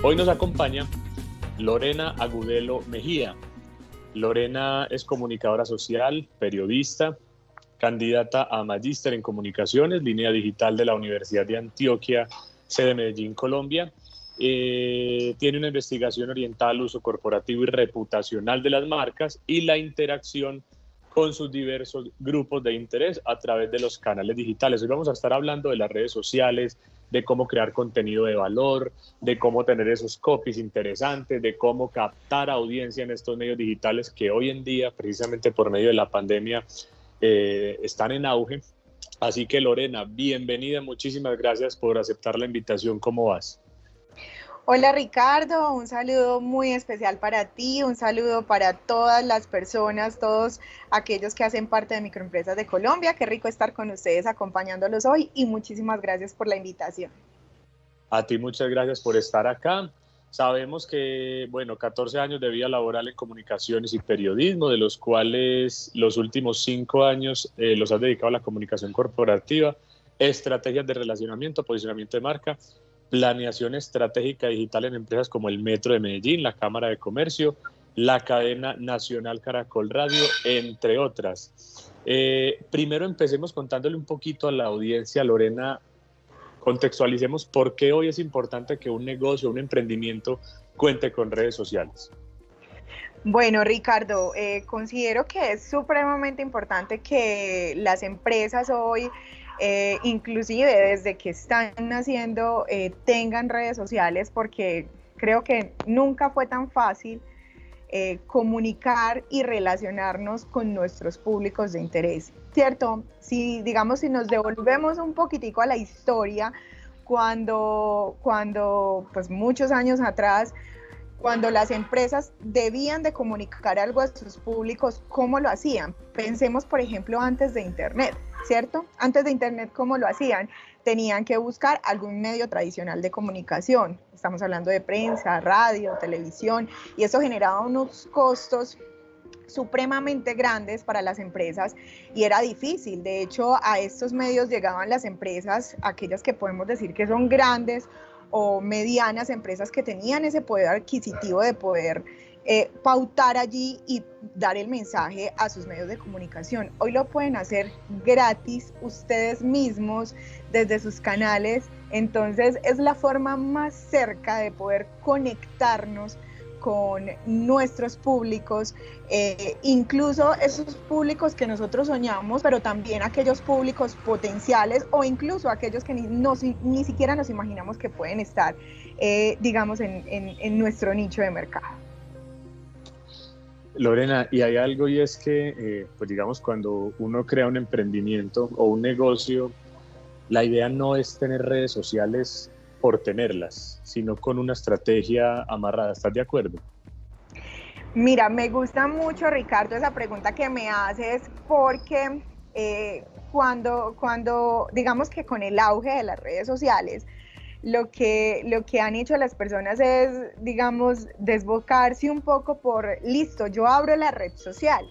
Hoy nos acompaña Lorena Agudelo Mejía. Lorena es comunicadora social, periodista, candidata a magíster en comunicaciones, línea digital de la Universidad de Antioquia, sede Medellín, Colombia. Tiene una investigación orientada al uso corporativo y reputacional de las marcas y la interacción con sus diversos grupos de interés a través de los canales digitales. Hoy vamos a estar hablando de las redes sociales, de cómo crear contenido de valor, de cómo tener esos copies interesantes, de cómo captar audiencia en estos medios digitales que hoy en día, precisamente por medio de la pandemia, están en auge. Así que Lorena, bienvenida, muchísimas gracias por aceptar la invitación. ¿Cómo vas? Hola Ricardo, un saludo muy especial para ti, un saludo para todas las personas, todos aquellos que hacen parte de Microempresas de Colombia. Qué rico estar con ustedes acompañándolos hoy y muchísimas gracias por la invitación. A ti muchas gracias por estar acá. Sabemos que, 14 años de vida laboral en comunicaciones y periodismo, de los cuales los últimos 5 años los has dedicado a la comunicación corporativa, estrategias de relacionamiento, posicionamiento de marca, planeación estratégica digital en empresas como el Metro de Medellín, la Cámara de Comercio, la cadena nacional Caracol Radio, entre otras. Primero empecemos contándole un poquito a la audiencia, Lorena, contextualicemos por qué hoy es importante que un negocio, un emprendimiento cuente con redes sociales. Bueno, Ricardo, considero que es supremamente importante que las empresas hoy, inclusive desde que están naciendo, tengan redes sociales, porque creo que nunca fue tan fácil comunicar y relacionarnos con nuestros públicos de interés, ¿cierto? Si nos devolvemos un poquitico a la historia, cuando pues muchos años atrás, cuando las empresas debían de comunicar algo a sus públicos, ¿cómo lo hacían? Pensemos, por ejemplo, antes de Internet, ¿cierto? Antes de Internet, ¿cómo lo hacían? Tenían que buscar algún medio tradicional de comunicación. Estamos hablando de prensa, radio, televisión, y eso generaba unos costos supremamente grandes para las empresas y era difícil. De hecho, a estos medios llegaban las empresas, aquellas que podemos decir que son grandes o medianas empresas que tenían ese poder adquisitivo de poder pautar allí y dar el mensaje a sus medios de comunicación. Hoy lo pueden hacer gratis ustedes mismos desde sus canales, entonces es la forma más cerca de poder conectarnos con nuestros públicos, incluso esos públicos que nosotros soñamos, pero también aquellos públicos potenciales o incluso aquellos que ni siquiera nos imaginamos que pueden estar, en nuestro nicho de mercado. Lorena, y hay algo, y es que, cuando uno crea un emprendimiento o un negocio, la idea no es tener redes sociales por tenerlas, sino con una estrategia amarrada. ¿Estás de acuerdo? Mira, me gusta mucho, Ricardo, esa pregunta que me haces, porque cuando digamos que con el auge de las redes sociales, lo que han hecho las personas es, desbocarse un poco por, listo, yo abro la red social,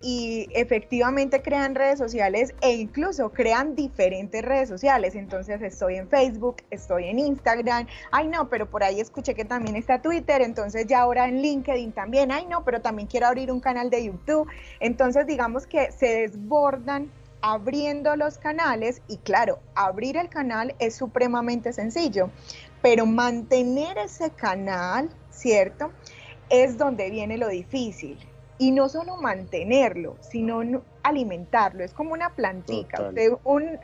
y efectivamente crean redes sociales e incluso crean diferentes redes sociales. Entonces estoy en Facebook, estoy en Instagram, ay no, pero por ahí escuché que también está Twitter, entonces ya ahora en LinkedIn también, ay no, pero también quiero abrir un canal de YouTube. Entonces digamos que se desbordan abriendo los canales y claro, abrir el canal es supremamente sencillo, pero mantener ese canal, ¿cierto? Es donde viene lo difícil. Y no solo mantenerlo, sino alimentarlo. Es como una plantica.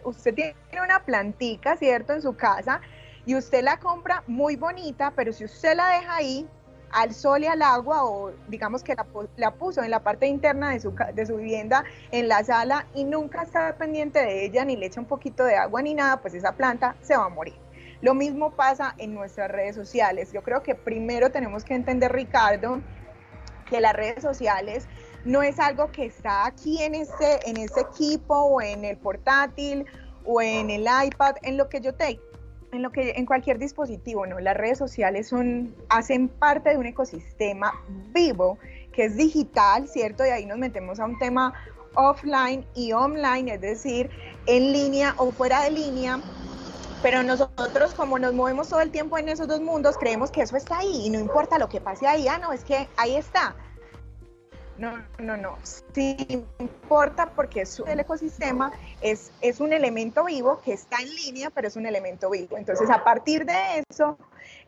Usted tiene una plantica, ¿cierto?, en su casa, y usted la compra muy bonita, pero si usted la deja ahí, al sol y al agua, o digamos que la puso en la parte interna de su vivienda, en la sala, y nunca está pendiente de ella, ni le echa un poquito de agua ni nada, pues esa planta se va a morir. Lo mismo pasa en nuestras redes sociales. Yo creo que primero tenemos que entender, Ricardo, que las redes sociales no es algo que está aquí en ese equipo o en el portátil o en el iPad, en cualquier dispositivo, ¿no? Las redes sociales hacen parte de un ecosistema vivo que es digital, ¿cierto? Y ahí nos metemos a un tema offline y online, es decir, en línea o fuera de línea, Pero nosotros, como nos movemos todo el tiempo en esos dos mundos, creemos que eso está ahí y no importa lo que pase ahí, no, es que ahí está. No, sí importa porque el ecosistema es un elemento vivo que está en línea, pero es un elemento vivo. Entonces, a partir de eso,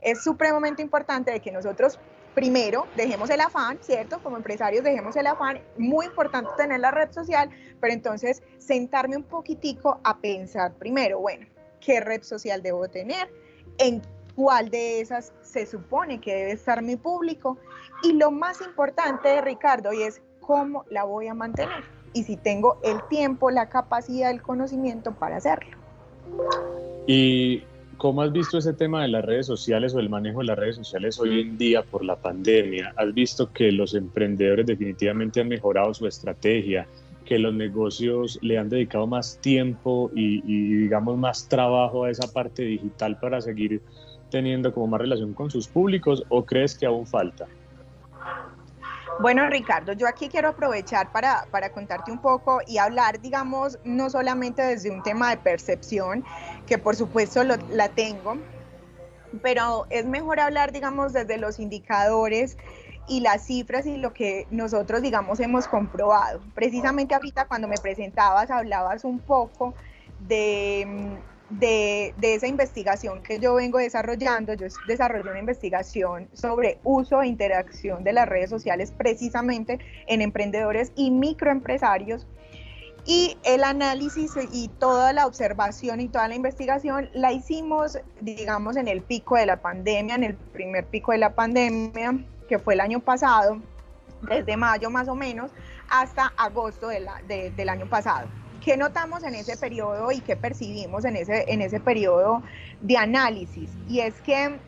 es supremamente importante de que nosotros primero dejemos el afán, ¿cierto? Como empresarios dejemos el afán, muy importante tener la red social, pero entonces sentarme un poquitico a pensar primero, bueno, ¿qué red social debo tener? ¿En cuál de esas se supone que debe estar mi público? Y lo más importante, Ricardo, y es cómo la voy a mantener y si tengo el tiempo, la capacidad, el conocimiento para hacerlo. ¿Y cómo has visto ese tema de las redes sociales o el manejo de las redes sociales hoy en día por la pandemia? ¿Has visto que los emprendedores definitivamente han mejorado su estrategia, que los negocios le han dedicado más tiempo y digamos más trabajo a esa parte digital para seguir teniendo como más relación con sus públicos, o crees que aún falta? Bueno, Ricardo, yo aquí quiero aprovechar para contarte un poco y hablar, digamos, no solamente desde un tema de percepción, que por supuesto la tengo, pero es mejor hablar, digamos, desde los indicadores y las cifras y lo que nosotros, digamos, hemos comprobado. Precisamente ahorita cuando me presentabas, hablabas un poco de esa investigación que yo vengo desarrollando. Yo desarrollo una investigación sobre uso e interacción de las redes sociales precisamente en emprendedores y microempresarios, y el análisis y toda la observación y toda la investigación la hicimos, digamos, en el pico de la pandemia, en el primer pico de la pandemia, que fue el año pasado, desde mayo más o menos hasta agosto del año pasado. ¿Qué notamos en ese periodo y qué percibimos en ese periodo de análisis? Y es que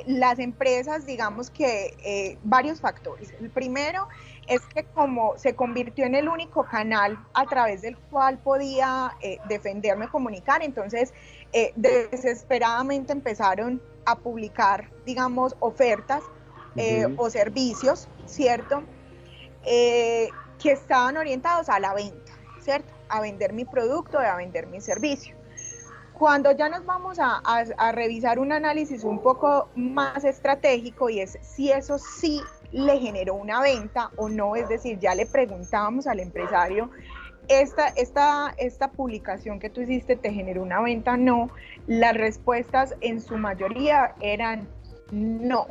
las empresas, digamos que varios factores. El primero es que como se convirtió en el único canal a través del cual podía defenderme, comunicar, entonces desesperadamente empezaron a publicar, digamos, ofertas o servicios, ¿cierto? Que estaban orientados a la venta, ¿cierto? A vender mi producto, a vender mi servicio. Cuando ya nos vamos a revisar un análisis un poco más estratégico, y es si eso sí le generó una venta o no, es decir, ya le preguntábamos al empresario, esta publicación que tú hiciste te generó una venta, no. Las respuestas en su mayoría eran no,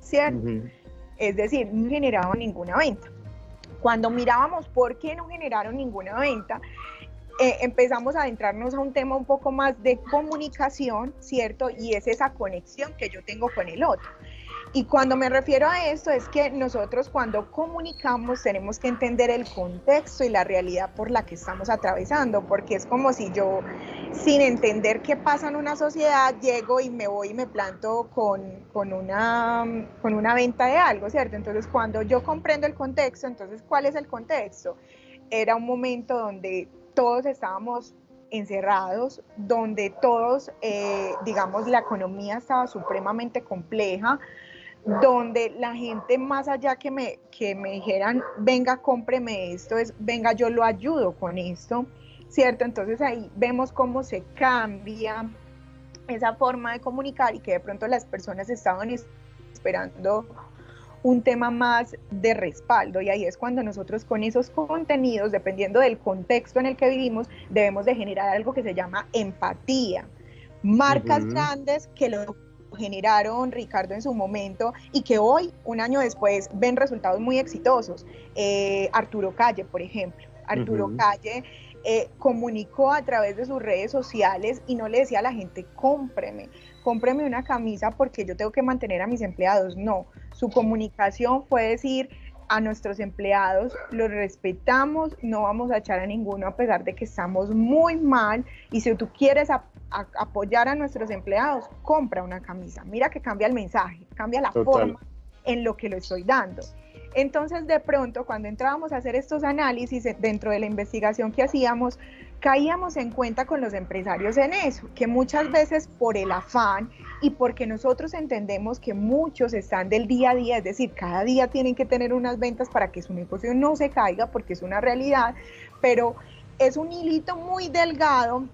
¿cierto? Es decir, no generaban ninguna venta. Cuando mirábamos por qué no generaron ninguna venta, empezamos a adentrarnos a un tema un poco más de comunicación, ¿cierto? Y es esa conexión que yo tengo con el otro. Y cuando me refiero a esto es que nosotros cuando comunicamos tenemos que entender el contexto y la realidad por la que estamos atravesando, porque es como si yo, sin entender qué pasa en una sociedad, llego y me voy y me planto con una venta de algo, ¿cierto? Entonces cuando yo comprendo el contexto, entonces ¿cuál es el contexto? Era un momento donde todos estábamos encerrados, donde todos, digamos, la economía estaba supremamente compleja, donde la gente, más allá que me dijeran, venga, cómpreme esto, es, venga, yo lo ayudo con esto, ¿cierto? Entonces ahí vemos cómo se cambia esa forma de comunicar y que de pronto las personas estaban esperando un tema más de respaldo, y ahí es cuando nosotros con esos contenidos, dependiendo del contexto en el que vivimos, debemos de generar algo que se llama empatía. Marcas grandes que lo generaron, Ricardo, en su momento y que hoy, un año después, ven resultados muy exitosos. Arturo Calle, por ejemplo. Arturo Calle comunicó a través de sus redes sociales y no le decía a la gente, cómpreme una camisa porque yo tengo que mantener a mis empleados. No, su comunicación fue decir a nuestros empleados, los respetamos, no vamos a echar a ninguno a pesar de que estamos muy mal, y si tú quieres apoyar a nuestros empleados, compra una camisa. Mira que cambia el mensaje, cambia la forma en lo que lo estoy dando. Entonces, de pronto, cuando entrábamos a hacer estos análisis dentro de la investigación que hacíamos, caíamos en cuenta con los empresarios en eso, que muchas veces por el afán y porque nosotros entendemos que muchos están del día a día, es decir, cada día tienen que tener unas ventas para que su negocio no se caiga, porque es una realidad, pero es un hilito muy delgado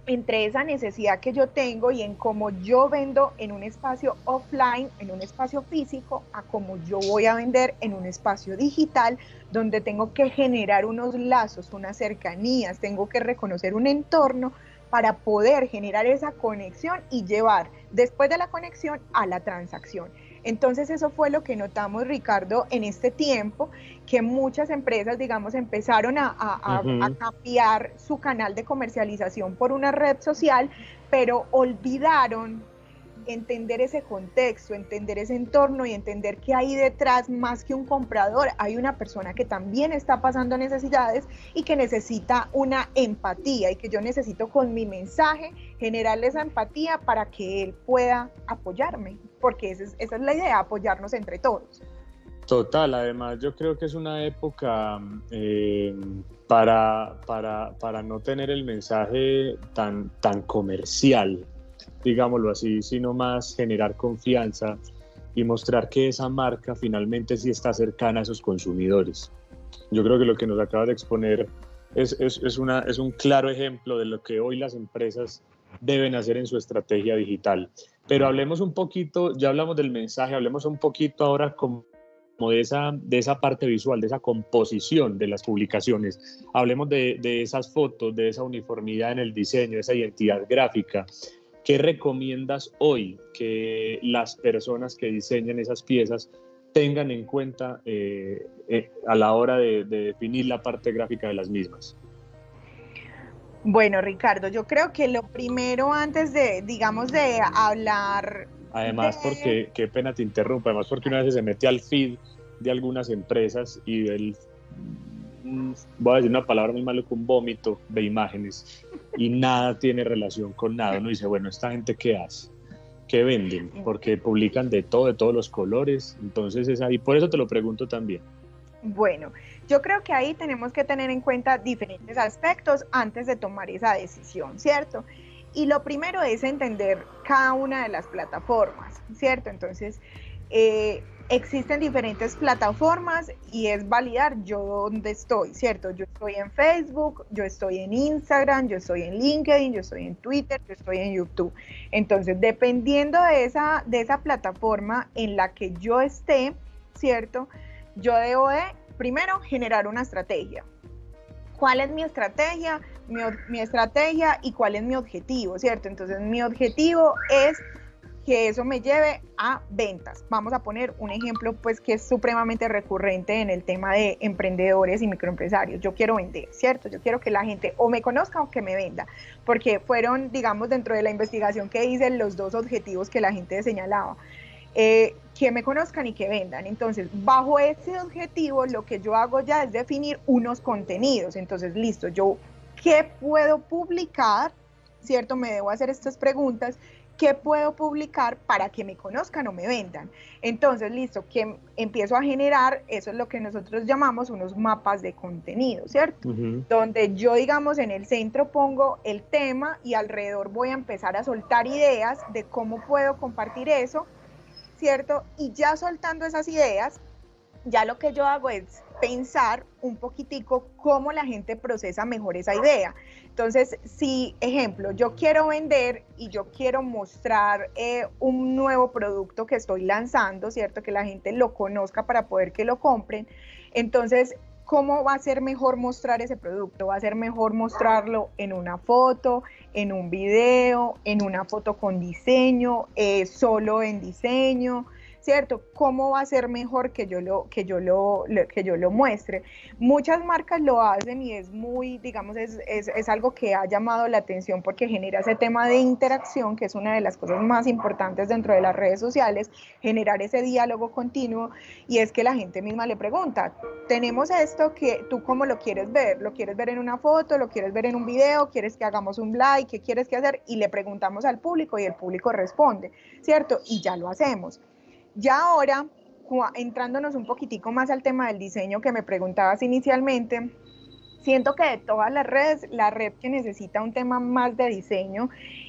entre esa necesidad que yo tengo y en cómo yo vendo en un espacio offline, en un espacio físico, a cómo yo voy a vender en un espacio digital, donde tengo que generar unos lazos, unas cercanías, tengo que reconocer un entorno para poder generar esa conexión y llevar después de la conexión a la transacción. Entonces eso fue lo que notamos, Ricardo, en este tiempo, que muchas empresas, digamos, empezaron a cambiar su canal de comercialización por una red social, pero olvidaron entender ese contexto, entender ese entorno y entender que ahí detrás, más que un comprador, hay una persona que también está pasando necesidades y que necesita una empatía, y que yo necesito con mi mensaje generarle esa empatía para que él pueda apoyarme, porque esa es la idea, apoyarnos entre todos. Total, además yo creo que es una época para no tener el mensaje tan comercial, digámoslo así, sino más generar confianza y mostrar que esa marca finalmente sí está cercana a esos consumidores. Yo creo que lo que nos acabas de exponer es un claro ejemplo de lo que hoy las empresas deben hacer en su estrategia digital. Pero hablemos un poquito, ya hablamos del mensaje, hablemos un poquito ahora como de esa parte visual, de esa composición de las publicaciones. Hablemos de esas fotos, de esa uniformidad en el diseño, esa identidad gráfica. ¿Qué recomiendas hoy que las personas que diseñan esas piezas tengan en cuenta a la hora de definir la parte gráfica de las mismas? Bueno, Ricardo, yo creo que lo primero antes de, digamos, de hablar Además, porque, qué pena te interrumpa, además porque una vez se mete al feed de algunas empresas y voy a decir una palabra muy malo, un vómito de imágenes y nada tiene relación con nada. Uno dice, bueno, ¿esta gente qué hace? ¿Qué venden? Porque publican de todo, de todos los colores. Entonces es ahí, por eso te lo pregunto también. Bueno, yo creo que ahí tenemos que tener en cuenta diferentes aspectos antes de tomar esa decisión, ¿cierto? Y lo primero es entender cada una de las plataformas, ¿cierto? Entonces, existen diferentes plataformas y es validar yo dónde estoy, ¿cierto? Yo estoy en Facebook, yo estoy en Instagram, yo estoy en LinkedIn, yo estoy en Twitter, yo estoy en YouTube. Entonces, dependiendo de esa plataforma en la que yo esté, ¿cierto? Yo debo de, primero, generar una estrategia. ¿Cuál es mi estrategia? Mi estrategia y cuál es mi objetivo, ¿cierto? Entonces, mi objetivo es que eso me lleve a ventas. Vamos a poner un ejemplo, pues, que es supremamente recurrente en el tema de emprendedores y microempresarios. Yo quiero vender, ¿cierto? Yo quiero que la gente o me conozca o que me venda, porque fueron, digamos, dentro de la investigación que hice, los dos objetivos que la gente señalaba. Que me conozcan y que vendan. Entonces, bajo ese objetivo, lo que yo hago ya es definir unos contenidos. Entonces, listo, yo, ¿qué puedo publicar? ¿Cierto? Me debo hacer estas preguntas. ¿Qué puedo publicar para que me conozcan o me vendan? Entonces, listo, que empiezo a generar, eso es lo que nosotros llamamos unos mapas de contenido, ¿cierto? Donde yo, digamos, en el centro pongo el tema y alrededor voy a empezar a soltar ideas de cómo puedo compartir eso, ¿cierto? Y ya soltando esas ideas, ya lo que yo hago es pensar un poquitico cómo la gente procesa mejor esa idea. Entonces, si, ejemplo, yo quiero vender y yo quiero mostrar un nuevo producto que estoy lanzando, ¿cierto? Que la gente lo conozca para poder que lo compren. Entonces, ¿cómo va a ser mejor mostrar ese producto? Va a ser mejor mostrarlo en una foto, en un video, en una foto con diseño, solo en diseño, ¿cierto? ¿Cómo va a ser mejor que yo lo muestre? Muchas marcas lo hacen y es muy, digamos, es algo que ha llamado la atención porque genera ese tema de interacción, que es una de las cosas más importantes dentro de las redes sociales, generar ese diálogo continuo, y es que la gente misma le pregunta, tenemos esto, que ¿tú cómo lo quieres ver? ¿Lo quieres ver en una foto? ¿Lo quieres ver en un video? ¿Quieres que hagamos un live? ¿Qué quieres que hacer? Y le preguntamos al público y el público responde, ¿cierto? Y ya lo hacemos. Ya ahora, entrándonos un poquitico más al tema del diseño que me preguntabas inicialmente, Siento que de todas las redes, la red que necesita un tema más de diseño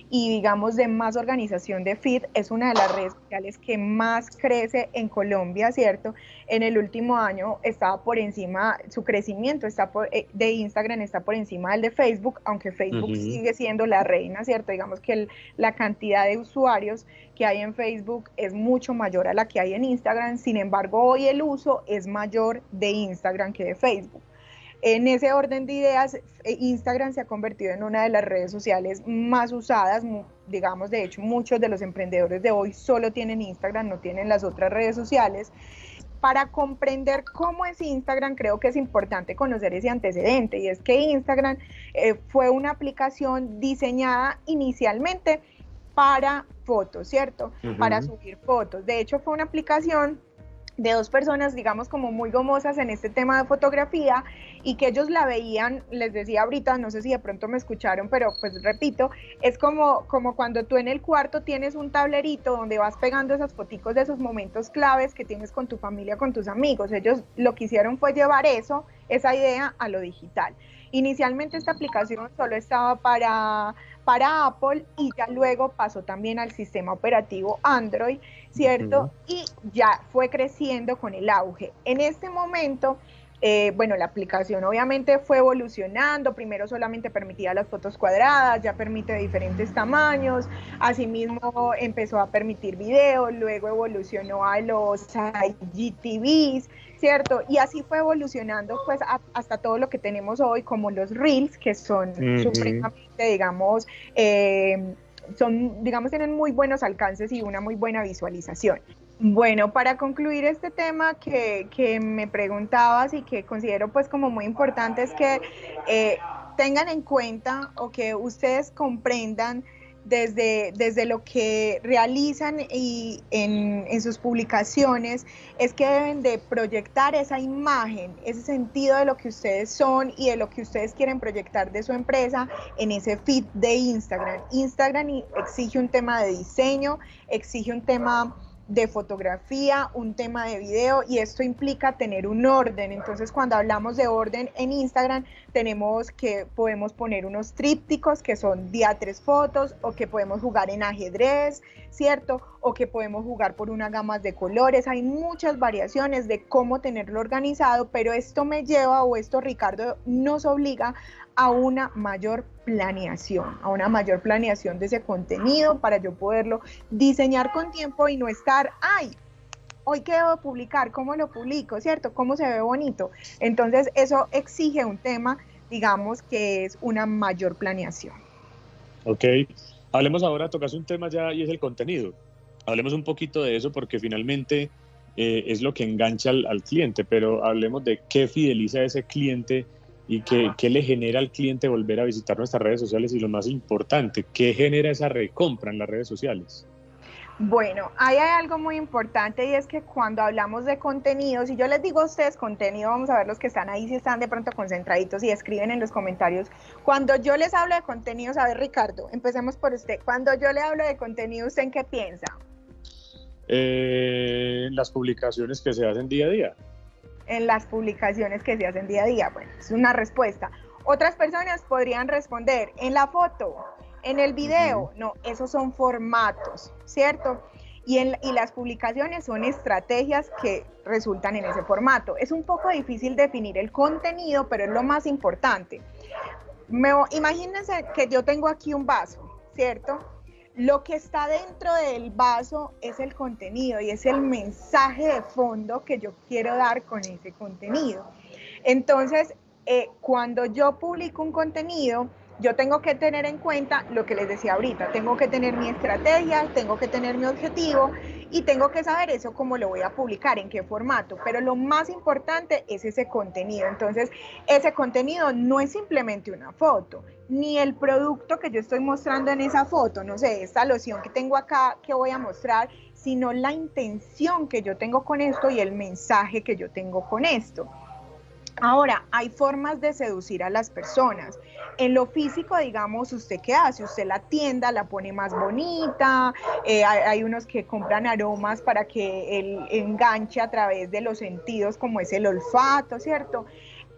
y digamos de más organización de feed es una de las redes sociales que más crece en Colombia, ¿cierto? En el último año estaba por encima, su crecimiento de Instagram está por encima del de Facebook, aunque Facebook sigue siendo la reina, ¿cierto? Digamos que la cantidad de usuarios que hay en Facebook es mucho mayor a la que hay en Instagram, sin embargo hoy el uso es mayor de Instagram que de Facebook. En ese orden de ideas, Instagram se ha convertido en una de las redes sociales más usadas, digamos, de hecho, muchos de los emprendedores de hoy solo tienen Instagram, no tienen las otras redes sociales. Para comprender cómo es Instagram, creo que es importante conocer ese antecedente, y es que Instagram fue una aplicación diseñada inicialmente para fotos, ¿cierto? Para subir fotos. De hecho, fue una aplicación de dos personas, digamos, como muy gomosas en este tema de fotografía, y que ellos la veían, les decía ahorita, no sé si de pronto me escucharon, pero pues repito, es como cuando tú en el cuarto tienes un tablerito donde vas pegando esas foticos de esos momentos claves que tienes con tu familia, con tus amigos. Ellos lo que hicieron fue llevar esa idea a lo digital. Inicialmente esta aplicación solo estaba para Apple, y ya luego pasó también al sistema operativo Android, ¿cierto? Y ya fue creciendo con el auge. En este momento, bueno, la aplicación obviamente fue evolucionando. Primero solamente permitía las fotos cuadradas, ya permite diferentes tamaños. Asimismo empezó a permitir videos, luego evolucionó a los IGTVs, ¿cierto? Y así fue evolucionando pues hasta todo lo que tenemos hoy, como los Reels, que son supremamente, digamos, tienen muy buenos alcances y una muy buena visualización. Bueno, para concluir este tema que me preguntabas y que considero pues como muy importante, es que tengan en cuenta, o que ustedes comprendan desde lo que realizan y en sus publicaciones, es que deben de proyectar esa imagen, ese sentido de lo que ustedes son y de lo que ustedes quieren proyectar de su empresa en ese feed de Instagram. Instagram exige un tema de diseño, exige un tema de fotografía, un tema de video, y esto implica tener un orden. Entonces, cuando hablamos de orden en Instagram, podemos poner unos trípticos que son día 3 fotos, o que podemos jugar en ajedrez, ¿cierto? O que podemos jugar por una gama de colores. Hay muchas variaciones de cómo tenerlo organizado, pero esto me lleva, o esto, Ricardo, nos obliga a una mayor planeación de ese contenido, para yo poderlo diseñar con tiempo y no estar, hoy qué debo publicar, cómo lo publico, ¿cierto? Cómo se ve bonito. Entonces eso exige un tema, digamos, que es una mayor planeación. Ok, hablemos ahora, tocas un tema ya, y es el contenido. Hablemos un poquito de eso, porque finalmente es lo que engancha al cliente, pero hablemos de qué fideliza a ese cliente y qué le genera al cliente volver a visitar nuestras redes sociales, y lo más importante, qué genera esa recompra en las redes sociales. Bueno, ahí hay algo muy importante, y es que cuando hablamos de contenido, si yo les digo a ustedes contenido, vamos a ver los que están ahí si están de pronto concentraditos y escriben en los comentarios. Cuando yo les hablo de contenido, a ver, Ricardo, empecemos por usted. Cuando yo le hablo de contenido, ¿usted en qué piensa? Las publicaciones que se hacen día a día. En las publicaciones que se hacen día a día. Bueno, es una respuesta. Otras personas podrían responder en la foto, en el video. No, esos son formatos, ¿cierto? Y las publicaciones son estrategias que resultan en ese formato. Es un poco difícil definir el contenido, pero es lo más importante. Imagínense que yo tengo aquí un vaso, ¿cierto? Lo que está dentro del vaso es el contenido, y es el mensaje de fondo que yo quiero dar con ese contenido. Entonces, cuando yo publico un contenido, yo tengo que tener en cuenta lo que les decía ahorita. Tengo que tener mi estrategia, tengo que tener mi objetivo, y tengo que saber eso cómo lo voy a publicar, en qué formato. Pero lo más importante es ese contenido. Entonces, ese contenido no es simplemente una foto, ni el producto que yo estoy mostrando en esa foto, no sé, esta loción que tengo acá que voy a mostrar, sino la intención que yo tengo con esto y el mensaje que yo tengo con esto. Ahora, hay formas de seducir a las personas. En lo físico, digamos, ¿usted qué hace? Usted la tienda la pone más bonita, hay unos que compran aromas para que él enganche a través de los sentidos, como es el olfato, ¿cierto?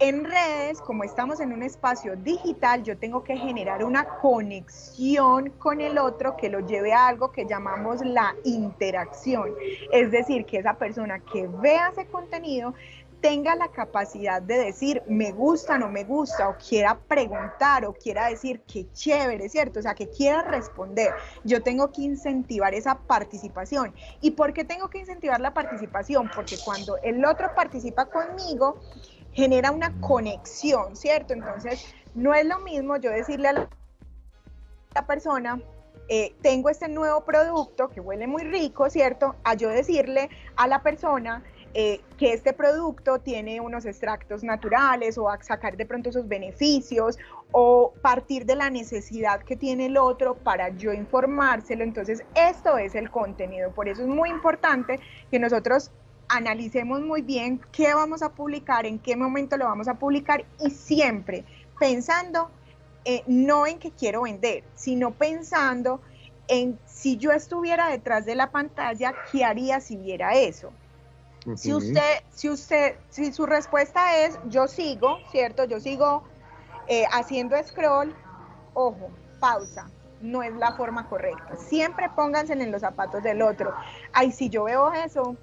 En redes, como estamos en un espacio digital, yo tengo que generar una conexión con el otro que lo lleve a algo que llamamos la interacción. Es decir, que esa persona que vea ese contenido tenga la capacidad de decir me gusta, no me gusta, o quiera preguntar, o quiera decir qué chévere, ¿cierto? O sea, que quiera responder. Yo tengo que incentivar esa participación. ¿Y por qué tengo que incentivar la participación? Porque cuando el otro participa conmigo, genera una conexión, ¿cierto? Entonces, no es lo mismo yo decirle a la persona, tengo este nuevo producto que huele muy rico, ¿cierto? A yo decirle a la persona, que este producto tiene unos extractos naturales, o a sacar de pronto sus beneficios, o partir de la necesidad que tiene el otro para yo informárselo. Entonces, esto es el contenido. Por eso es muy importante que nosotros analicemos muy bien qué vamos a publicar, en qué momento lo vamos a publicar, y siempre pensando no en que quiero vender, sino pensando en si yo estuviera detrás de la pantalla, ¿qué haría si viera eso? Uh-huh. Si su respuesta es yo sigo, ¿cierto? Yo sigo haciendo scroll, ojo, pausa, no es la forma correcta. Siempre pónganse en los zapatos del otro. Ay, si yo veo eso,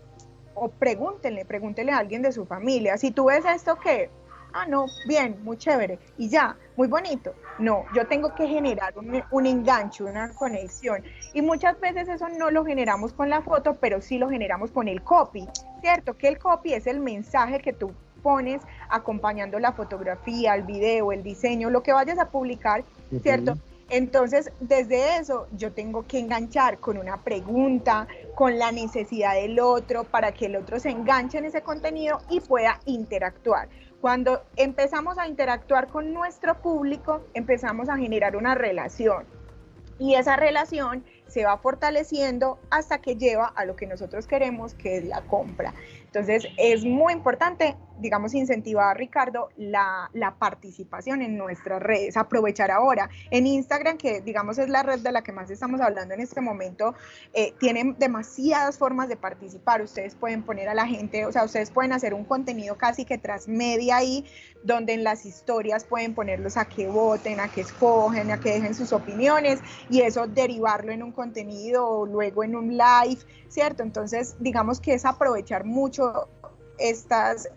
o pregúntenle a alguien de su familia, si tú ves esto, ¿qué? Ah, no, bien, muy chévere, y ya, muy bonito. No, yo tengo que generar un enganche, una conexión, y muchas veces eso no lo generamos con la foto, pero sí lo generamos con el copy, ¿cierto? Que el copy es el mensaje que tú pones acompañando la fotografía, el video, el diseño, lo que vayas a publicar, ¿cierto? Entonces, desde eso, yo tengo que enganchar con una pregunta, con la necesidad del otro, para que el otro se enganche en ese contenido y pueda interactuar. Cuando empezamos a interactuar con nuestro público, empezamos a generar una relación. Y esa relación se va fortaleciendo hasta que lleva a lo que nosotros queremos, que es la compra. Entonces, es muy importante, digamos, incentivar, Ricardo, la participación en nuestras redes. Aprovechar ahora. En Instagram, que digamos es la red de la que más estamos hablando en este momento, tienen demasiadas formas de participar. Ustedes pueden poner a la gente, o sea, ustedes pueden hacer un contenido casi que transmedia ahí, donde en las historias pueden ponerlos a que voten, a que escogen, a que dejen sus opiniones, y eso derivarlo en un contenido o luego en un live, ¿cierto? Entonces, digamos que es aprovechar mucho estas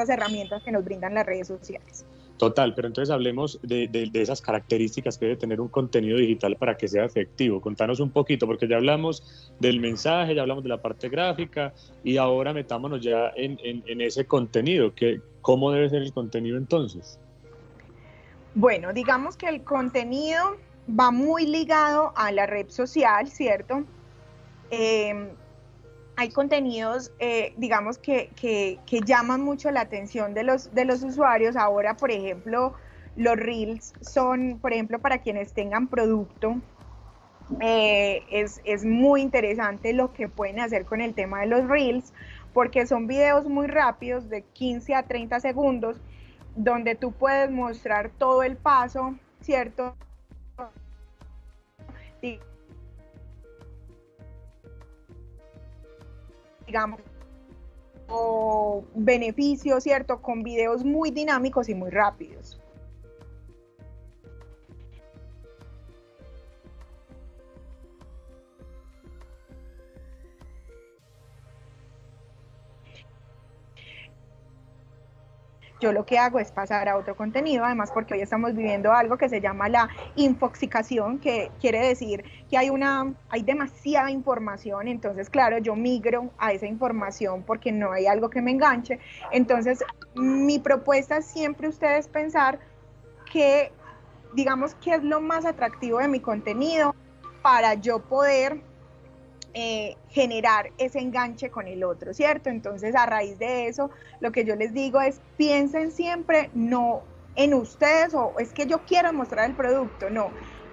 herramientas que nos brindan las redes sociales. Total, pero entonces hablemos de esas características que debe tener un contenido digital para que sea efectivo. Contanos un poquito, porque ya hablamos del mensaje, ya hablamos de la parte gráfica, y ahora metámonos ya en ese contenido. ¿Cómo debe ser el contenido entonces? Bueno, digamos que el contenido va muy ligado a la red social, ¿cierto? Hay contenidos, digamos, que llaman mucho la atención de los usuarios. Ahora, por ejemplo, los Reels son, por ejemplo, para quienes tengan producto, es muy interesante lo que pueden hacer con el tema de los Reels, porque son videos muy rápidos, de 15 a 30 segundos, donde tú puedes mostrar todo el paso, ¿cierto? Digamos, o beneficios, ¿cierto? Con videos muy dinámicos y muy rápidos. Yo lo que hago es pasar a otro contenido, además porque hoy estamos viviendo algo que se llama la infoxicación, que quiere decir que hay demasiada información. Entonces, claro, yo migro a esa información porque no hay algo que me enganche. Entonces, mi propuesta es siempre ustedes pensar que, digamos, qué es lo más atractivo de mi contenido para yo poder generar ese enganche con el otro, ¿cierto? Entonces, a raíz de eso, lo que yo les digo es, piensen siempre no en ustedes, o es que yo quiero mostrar el producto, no.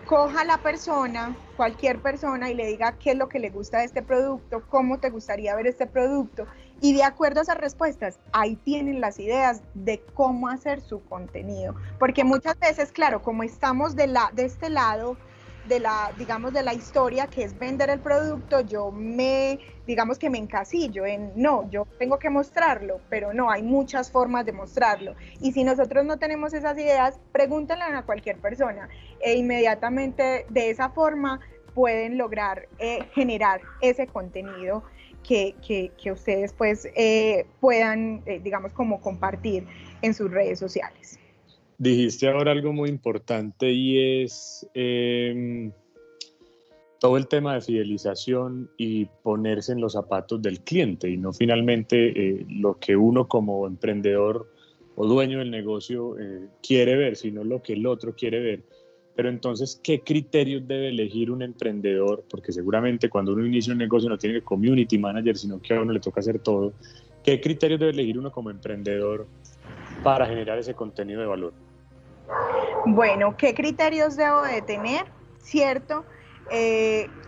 Coja a la persona, cualquier persona, y le diga qué es lo que le gusta de este producto, cómo te gustaría ver este producto, y de acuerdo a esas respuestas, ahí tienen las ideas de cómo hacer su contenido. Porque muchas veces, claro, como estamos de este lado, digamos, de la historia, que es vender el producto, digamos que me encasillo en, no, yo tengo que mostrarlo, pero no, hay muchas formas de mostrarlo. Y si nosotros no tenemos esas ideas, pregúntenle a cualquier persona e inmediatamente de esa forma pueden lograr generar ese contenido que ustedes pues puedan, digamos, como compartir en sus redes sociales. Dijiste ahora algo muy importante y es todo el tema de fidelización y ponerse en los zapatos del cliente y no finalmente lo que uno como emprendedor o dueño del negocio quiere ver, sino lo que el otro quiere ver. Pero entonces, ¿qué criterios debe elegir un emprendedor? Porque seguramente cuando uno inicia un negocio no tiene community manager, sino que a uno le toca hacer todo. ¿Qué criterios debe elegir uno como emprendedor para generar ese contenido de valor? Bueno, ¿qué criterios debo de tener? ¿Cierto?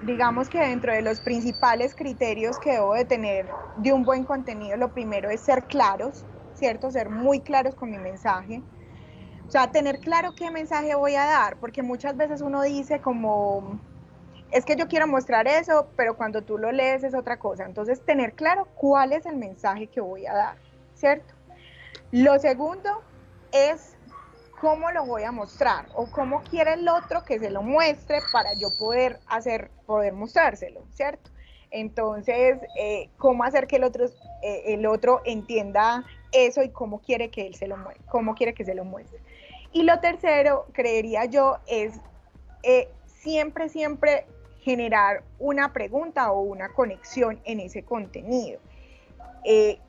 Digamos que dentro de los principales criterios que debo de tener de un buen contenido, lo primero es ser claros, ¿cierto? Ser muy claros con mi mensaje. O sea, tener claro qué mensaje voy a dar, porque muchas veces uno dice como, es que yo quiero mostrar eso, pero cuando tú lo lees es otra cosa. Entonces, tener claro cuál es el mensaje que voy a dar, ¿cierto? Lo segundo es cómo lo voy a mostrar o cómo quiere el otro que se lo muestre para yo poder mostrárselo, ¿cierto? Entonces, cómo hacer que el otro entienda eso y cómo quiere que él se lo muestre, cómo quiere que se lo muestre. Y lo tercero, creería yo, es siempre generar una pregunta o una conexión en ese contenido.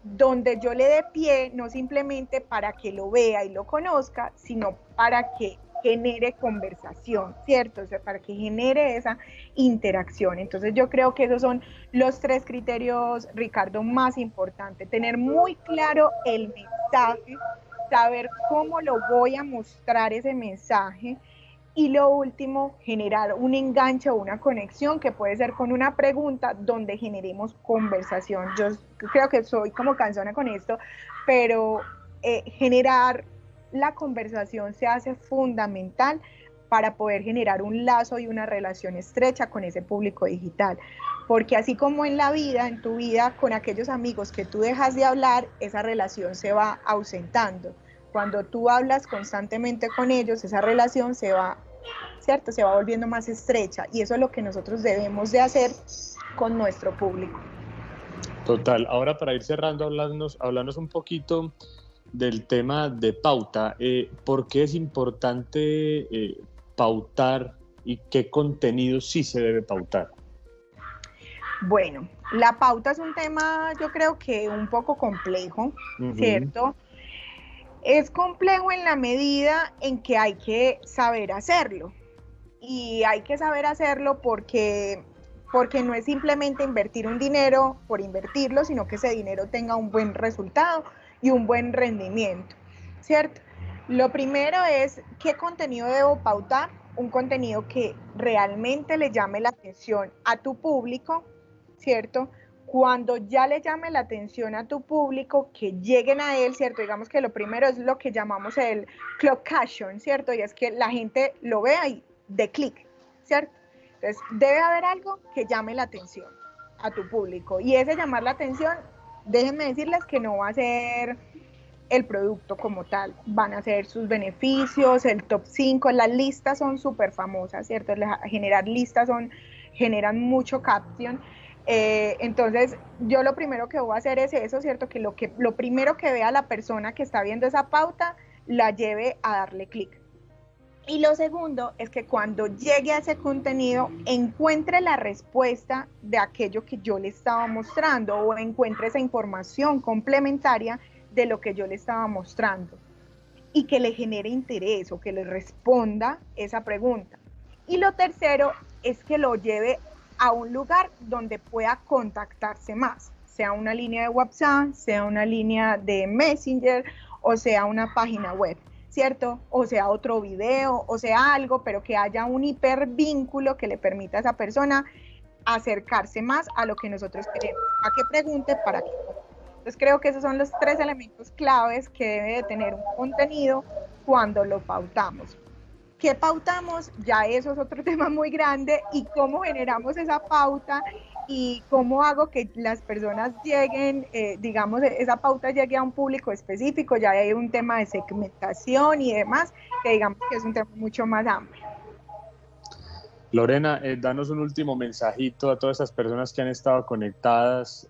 Donde yo le dé pie, no simplemente para que lo vea y lo conozca, sino para que genere conversación, ¿cierto? O sea, para que genere esa interacción. Entonces yo creo que esos son los 3 criterios, Ricardo, más importantes. Tener muy claro el mensaje, saber cómo lo voy a mostrar ese mensaje, y lo último, generar un enganche o una conexión que puede ser con una pregunta donde generemos conversación. Yo creo que soy como cansona con esto, pero generar la conversación se hace fundamental para poder generar un lazo y una relación estrecha con ese público digital. Porque así como en la vida, en tu vida, con aquellos amigos que tú dejas de hablar, esa relación se va ausentando. Cuando tú hablas constantemente con ellos, esa relación se va, ¿cierto? Se va volviendo más estrecha y eso es lo que nosotros debemos de hacer con nuestro público. Total. Ahora para ir cerrando, hablarnos un poquito del tema de pauta. ¿Por qué es importante pautar y qué contenido sí se debe pautar? Bueno, la pauta es un tema, yo creo que un poco complejo, ¿cierto? Es complejo en la medida en que hay que saber hacerlo. Y hay que saber hacerlo porque no es simplemente invertir un dinero por invertirlo, sino que ese dinero tenga un buen resultado y un buen rendimiento, ¿cierto? Lo primero es qué contenido debo pautar, un contenido que realmente le llame la atención a tu público, ¿cierto? Cuando ya le llame la atención a tu público, que lleguen a él, ¿cierto? Digamos que lo primero es lo que llamamos el clocation, ¿cierto? Y es que la gente lo vea y dé clic, ¿cierto? Entonces, debe haber algo que llame la atención a tu público. Y ese llamar la atención, déjenme decirles que no va a ser el producto como tal, van a ser sus beneficios, el top 5, las listas son súper famosas, ¿cierto? Generar listas generan mucho caption. Entonces yo lo primero que voy a hacer es eso, ¿cierto? Que lo primero que vea la persona que está viendo esa pauta la lleve a darle clic. Y lo segundo es que cuando llegue a ese contenido encuentre la respuesta de aquello que yo le estaba mostrando o encuentre esa información complementaria de lo que yo le estaba mostrando y que le genere interés o que le responda esa pregunta. Y lo tercero es que lo lleve a un lugar donde pueda contactarse más, sea una línea de WhatsApp, sea una línea de Messenger o sea una página web, ¿cierto? O sea otro video, o sea algo, pero que haya un hipervínculo que le permita a esa persona acercarse más a lo que nosotros queremos, a que pregunte para qué. Entonces creo que esos son los 3 elementos claves que debe de tener un contenido cuando lo pautamos. ¿Qué pautamos? Ya eso es otro tema muy grande, y cómo generamos esa pauta y cómo hago que las personas lleguen, digamos, esa pauta llegue a un público específico. Ya hay un tema de segmentación y demás, que digamos que es un tema mucho más amplio. Lorena, danos un último mensajito a todas estas personas que han estado conectadas,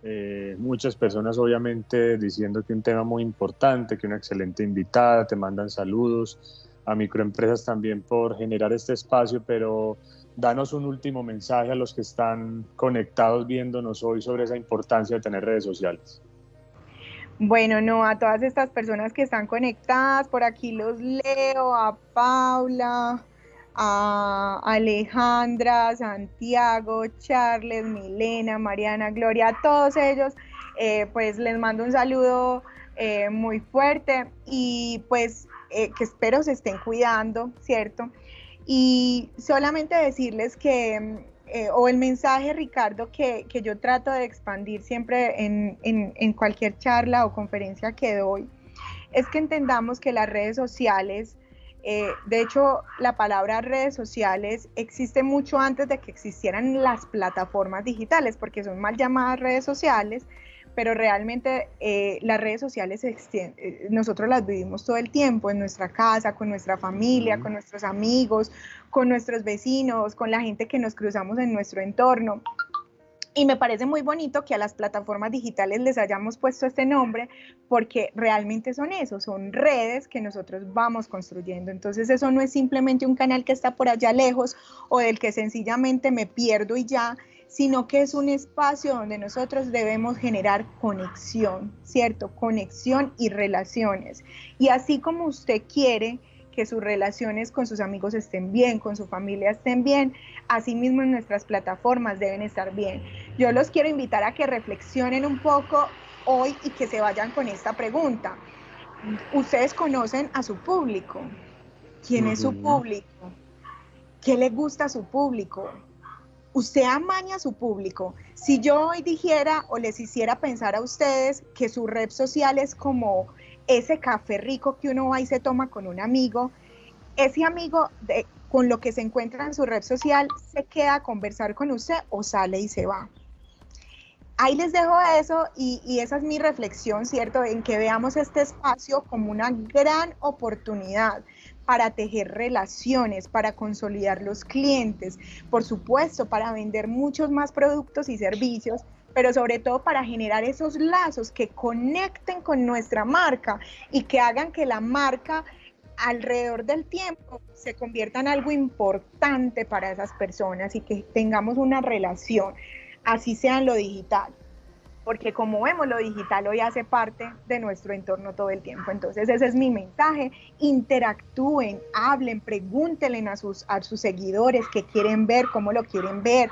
muchas personas obviamente diciendo que un tema muy importante, que una excelente invitada, te mandan saludos, a microempresas también por generar este espacio, pero danos un último mensaje a los que están conectados viéndonos hoy sobre esa importancia de tener redes sociales. Bueno, no, a todas estas personas que están conectadas, por aquí los leo, a Paula, a Alejandra, Santiago, Charles, Milena, Mariana, Gloria, a todos ellos, pues les mando un saludo muy fuerte, y pues que espero se estén cuidando, ¿cierto? Y solamente decirles que o el mensaje, Ricardo, que yo trato de expandir siempre en cualquier charla o conferencia que doy, es que entendamos que las redes sociales, de hecho, la palabra redes sociales existe mucho antes de que existieran las plataformas digitales, porque son mal llamadas redes sociales, pero realmente las redes sociales nosotros las vivimos todo el tiempo, en nuestra casa, con nuestra familia, con nuestros amigos, con nuestros vecinos, con la gente que nos cruzamos en nuestro entorno. Y me parece muy bonito que a las plataformas digitales les hayamos puesto este nombre, porque realmente son eso, son redes que nosotros vamos construyendo. Entonces eso no es simplemente un canal que está por allá lejos o del que sencillamente me pierdo y ya, sino que es un espacio donde nosotros debemos generar conexión, ¿cierto? Conexión y relaciones. Y así como usted quiere que sus relaciones con sus amigos estén bien, con su familia estén bien, asimismo en nuestras plataformas deben estar bien. Yo los quiero invitar a que reflexionen un poco hoy y que se vayan con esta pregunta. ¿Ustedes conocen a su público? ¿Quién es su público? ¿Qué le gusta a su público? ¿Usted amaña a su público? Si yo hoy dijera o les hiciera pensar a ustedes que su red social es como ese café rico que uno va y se toma con un amigo, ese amigo con lo que se encuentra en su red social se queda a conversar con usted o sale y se va. Ahí les dejo eso, y esa es mi reflexión, ¿cierto? En que veamos este espacio como una gran oportunidad para tejer relaciones, para consolidar los clientes, por supuesto, para vender muchos más productos y servicios, pero sobre todo para generar esos lazos que conecten con nuestra marca y que hagan que la marca alrededor del tiempo se convierta en algo importante para esas personas y que tengamos una relación, así sea en lo digital, porque como vemos, lo digital hoy hace parte de nuestro entorno todo el tiempo. Entonces ese es mi mensaje: interactúen, hablen, pregúntenle a sus seguidores qué quieren ver, cómo lo quieren ver,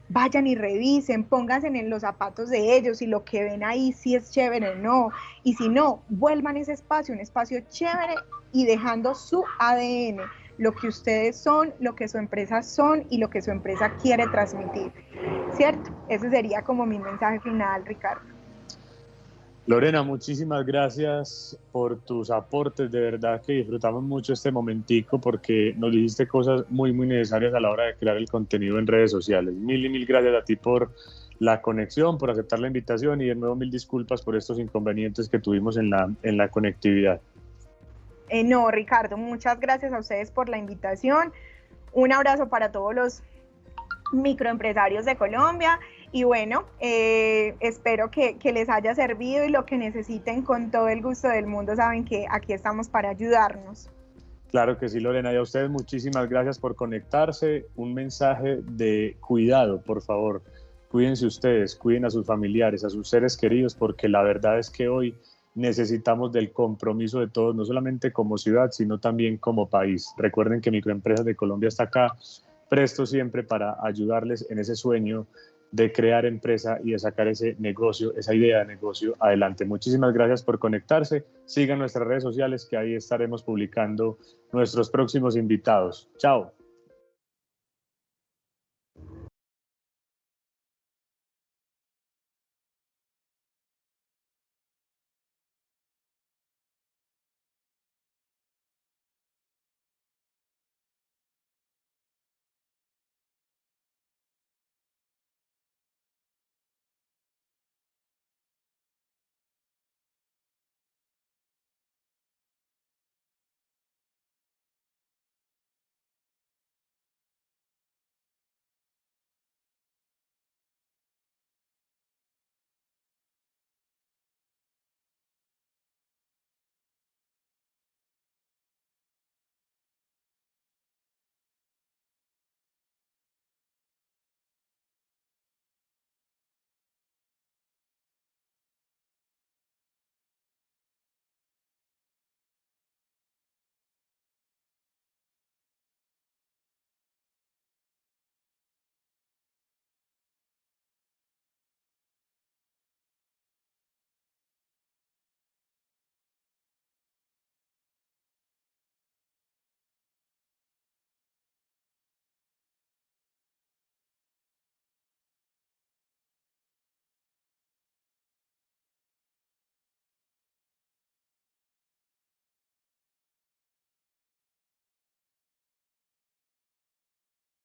vayan y revisen, pónganse en los zapatos de ellos, y lo que ven ahí si es chévere o no, y si no, vuelvan a ese espacio, un espacio chévere y dejando su ADN, lo que ustedes son, lo que su empresa son y lo que su empresa quiere transmitir, ¿cierto? Ese sería como mi mensaje final, Ricardo. Lorena, muchísimas gracias por tus aportes, de verdad que disfrutamos mucho este momentico porque nos dijiste cosas muy, muy necesarias a la hora de crear el contenido en redes sociales. Mil y mil gracias a ti por la conexión, por aceptar la invitación, y de nuevo mil disculpas por estos inconvenientes que tuvimos en la conectividad. No, Ricardo, muchas gracias a ustedes por la invitación. Un abrazo para todos los microempresarios de Colombia, y bueno, espero que les haya servido, y lo que necesiten, con todo el gusto del mundo, saben que aquí estamos para ayudarnos. Claro que sí, Lorena, y a ustedes muchísimas gracias por conectarse. Un mensaje de cuidado, por favor. Cuídense ustedes, cuiden a sus familiares, a sus seres queridos, porque la verdad es que hoy necesitamos del compromiso de todos, no solamente como ciudad, sino también como país. Recuerden que Microempresas de Colombia está acá, presto siempre para ayudarles en ese sueño de crear empresa y de sacar ese negocio, esa idea de negocio adelante. Muchísimas gracias por conectarse. Sigan nuestras redes sociales, que ahí estaremos publicando nuestros próximos invitados. Chao.